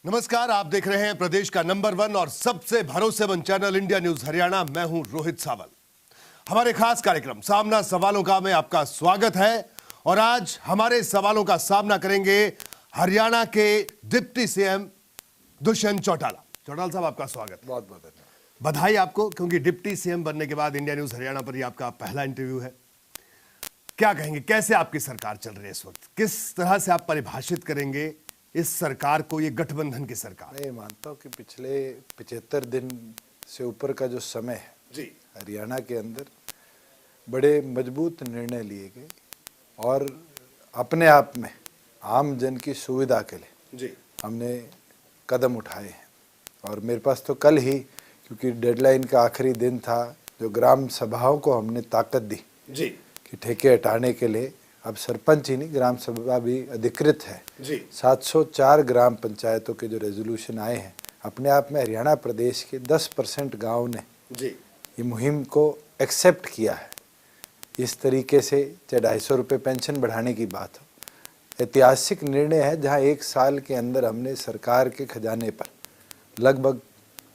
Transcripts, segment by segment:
नमस्कार, आप देख रहे हैं प्रदेश का नंबर 1 और सबसे भरोसेमंद चैनल इंडिया न्यूज हरियाणा। मैं हूं रोहित सावल। हमारे खास कार्यक्रम सामना सवालों का में आपका स्वागत है और आज हमारे सवालों का सामना करेंगे हरियाणा के डिप्टी सीएम दुष्यंत चौटाला। चौटाला साहब, आपका स्वागत है। बहुत बहुत धन्यवाद। बधाई आपको, क्योंकि डिप्टी सीएम बनने के बाद इंडिया न्यूज हरियाणा पर ही आपका पहला इंटरव्यू है। क्या कहेंगे, कैसे आपकी सरकार चल रही है इस वक्त? किस तरह से आप परिभाषित करेंगे इस सरकार को, ये गठबंधन की सरकार? मैं ये मानता हूँ कि पिछले 75 दिन से ऊपर का जो समय है जी, हरियाणा के अंदर बड़े मजबूत निर्णय लिए गए और अपने आप में आम जन की सुविधा के लिए जी, हमने कदम उठाए हैं। और मेरे पास तो कल ही, क्योंकि डेडलाइन का आखिरी दिन था, जो ग्राम सभाओं को हमने ताकत दी जी, कि ठेके हटाने के लिए अब सरपंच ही नहीं, ग्राम सभा भी अधिकृत है जी। 704 ग्राम पंचायतों के जो रेजोल्यूशन आए हैं, अपने आप में हरियाणा प्रदेश के 10% गाँव ने जी, ये मुहिम को एक्सेप्ट किया है। इस तरीके से चाहे 250 रुपये पेंशन बढ़ाने की बात हो, ऐतिहासिक निर्णय है जहां एक साल के अंदर हमने सरकार के खजाने पर लगभग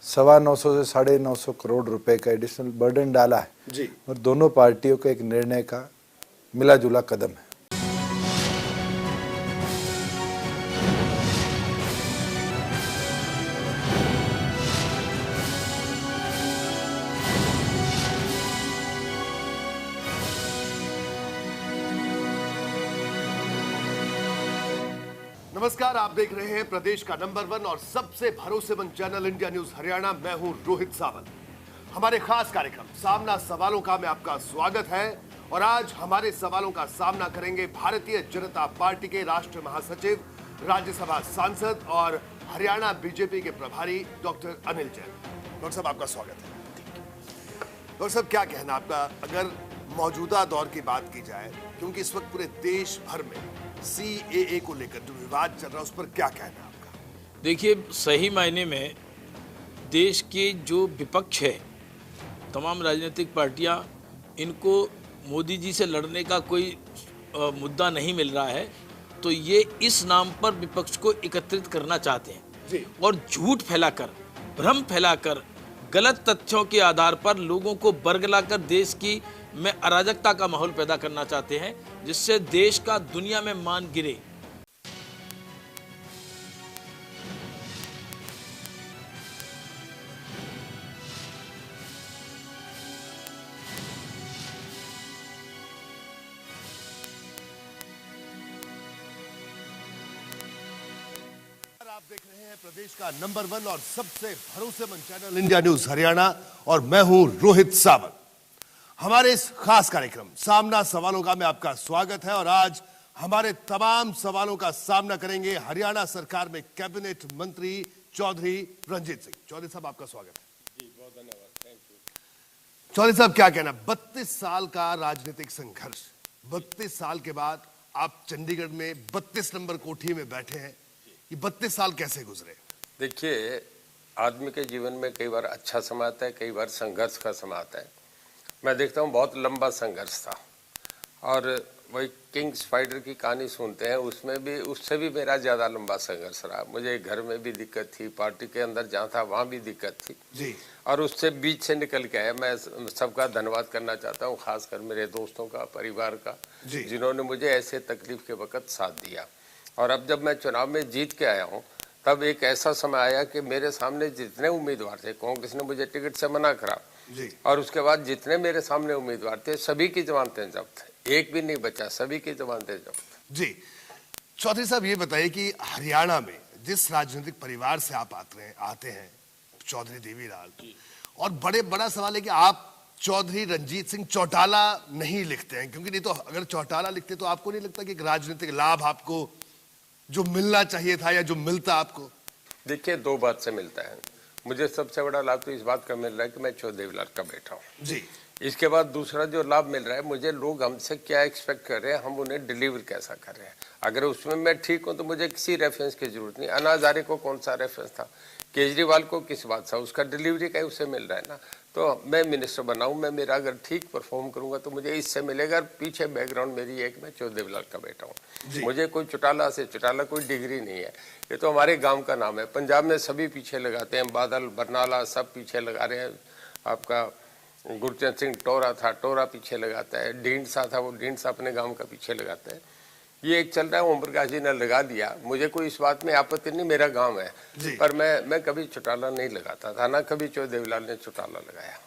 925 से 950 करोड़ रुपए का एडिशनल बर्डन डाला है जी। और दोनों पार्टियों के एक निर्णय का मिला जुला कदम है। नमस्कार, आप देख रहे हैं प्रदेश का नंबर 1 और सबसे भरोसेमंद चैनल इंडिया न्यूज हरियाणा। मैं हूं रोहित सावल। हमारे खास कार्यक्रम सामना सवालों का में आपका स्वागत है और आज हमारे सवालों का सामना करेंगे भारतीय जनता पार्टी के राष्ट्रीय महासचिव, राज्यसभा सांसद और हरियाणा बीजेपी के प्रभारी डॉक्टर अनिल जैन। डॉक्टर साहब, आपका स्वागत है। डॉक्टर साहब, क्या कहना आपका, अगर मौजूदा दौर की बात की जाए, क्योंकि इस वक्त पूरे देश भर में CAA को लेकर जो विवाद चल रहा है, उस पर क्या कहना है आपका? देखिए, सही मायने में देश के जो विपक्ष है, तमाम राजनीतिक पार्टियां, इनको मोदी जी से लड़ने का कोई मुद्दा नहीं मिल रहा है, तो ये इस नाम पर विपक्ष को एकत्रित करना चाहते हैं जी। और झूठ फैलाकर, भ्रम फैलाकर, गलत तथ्यों के आधार पर लोगों को बरगलाकर देश की में अराजकता का माहौल पैदा करना चाहते हैं, जिससे देश का दुनिया में मान गिरे। आप देख रहे हैं प्रदेश का नंबर 1 और सबसे भरोसेमंद चैनल इंडिया न्यूज हरियाणा और मैं हूं रोहित सावल। हमारे इस खास कार्यक्रम सामना सवालों का में आपका स्वागत है और आज हमारे तमाम सवालों का सामना करेंगे हरियाणा सरकार में कैबिनेट मंत्री चौधरी रंजीत सिंह। चौधरी साहब, आपका स्वागत है। जी, बहुत धन्यवाद, थैंक यू। चौधरी साहब, क्या कहना, 32 साल का राजनीतिक संघर्ष, 32 साल के बाद आप चंडीगढ़ में 32 नंबर कोठी में बैठे हैं, ये 32 साल कैसे गुजरे? देखिए, आदमी के जीवन में कई बार अच्छा समय आता है, कई बार संघर्ष का समय आता है। मैं देखता हूँ बहुत लंबा संघर्ष था और वही किंग्स फाइटर की कहानी सुनते हैं, उसमें भी, उससे भी मेरा ज़्यादा लंबा संघर्ष रहा। मुझे घर में भी दिक्कत थी, पार्टी के अंदर जहाँ था वहाँ भी दिक्कत थी जी। और उससे बीच से निकल के आया। मैं सबका धन्यवाद करना चाहता हूँ, खासकर मेरे दोस्तों का, परिवार का, जिन्होंने मुझे ऐसे तकलीफ के वक्त साथ दिया। और अब जब मैं चुनाव में जीत के आया हूँ, तब एक ऐसा समय आया कि मेरे सामने जितने उम्मीदवार थे, कांग्रेस ने मुझे टिकट से मना करा जी। और उसके बाद जितने मेरे सामने उम्मीदवार थे, सभी की जमानतें जब्त, एक भी नहीं बचा, सभी की जमानतें जब्त। जी। चौधरी साहब, ये बताइए कि हरियाणा में जिस राजनीतिक परिवार से आप आते हैं, चौधरी देवीलाल, और बड़ा सवाल है कि आप चौधरी रंजीत सिंह चौटाला नहीं लिखते हैं, क्योंकि नहीं तो अगर चौटाला लिखते तो आपको नहीं लगता कि एक राजनीतिक लाभ आपको जो मिलना चाहिए था या जो मिलता आपको? देखिए, दो बात से मिलता है। मुझे सबसे बड़ा लाभ तो इस बात का मिल रहा है कि मैं चौधरी देवीलाल का बेटा हूँ जी। इसके बाद दूसरा जो लाभ मिल रहा है, मुझे लोग हमसे क्या एक्सपेक्ट कर रहे हैं, हम उन्हें डिलीवर कैसा कर रहे हैं। अगर उसमें मैं ठीक हूँ तो मुझे किसी रेफरेंस की जरूरत नहीं। अन्ना हजारे को कौन सा रेफरेंस था, केजरीवाल को किस बात था, उसका डिलीवरी का उसे मिल रहा है ना। तो मैं मिनिस्टर बनाऊं, मैं मेरा अगर ठीक परफॉर्म करूंगा तो मुझे इससे मिलेगा। पीछे बैकग्राउंड मेरी एक, मैं चौदेवलाल का बेटा हूँ, मुझे कोई चौटाला से चौटाला कोई डिग्री नहीं है, ये तो हमारे गांव का नाम है। पंजाब में सभी पीछे लगाते हैं, बादल बरनाला सब पीछे लगा रहे हैं। आपका गुरचंद सिंह टोरा था, टोरा पीछे लगाता है, ढींढसा था, वो ढींढसा अपने गाँव का पीछे लगाता है। ये एक चल रहा है, ओम प्रकाश जी ने लगा दिया, मुझे कोई इस बात में आपत्ति नहीं, मेरा गांव है, पर मैं कभी चौटाला नहीं लगाता था, ना कभी चौदेवलाल ने चौटाला लगाया।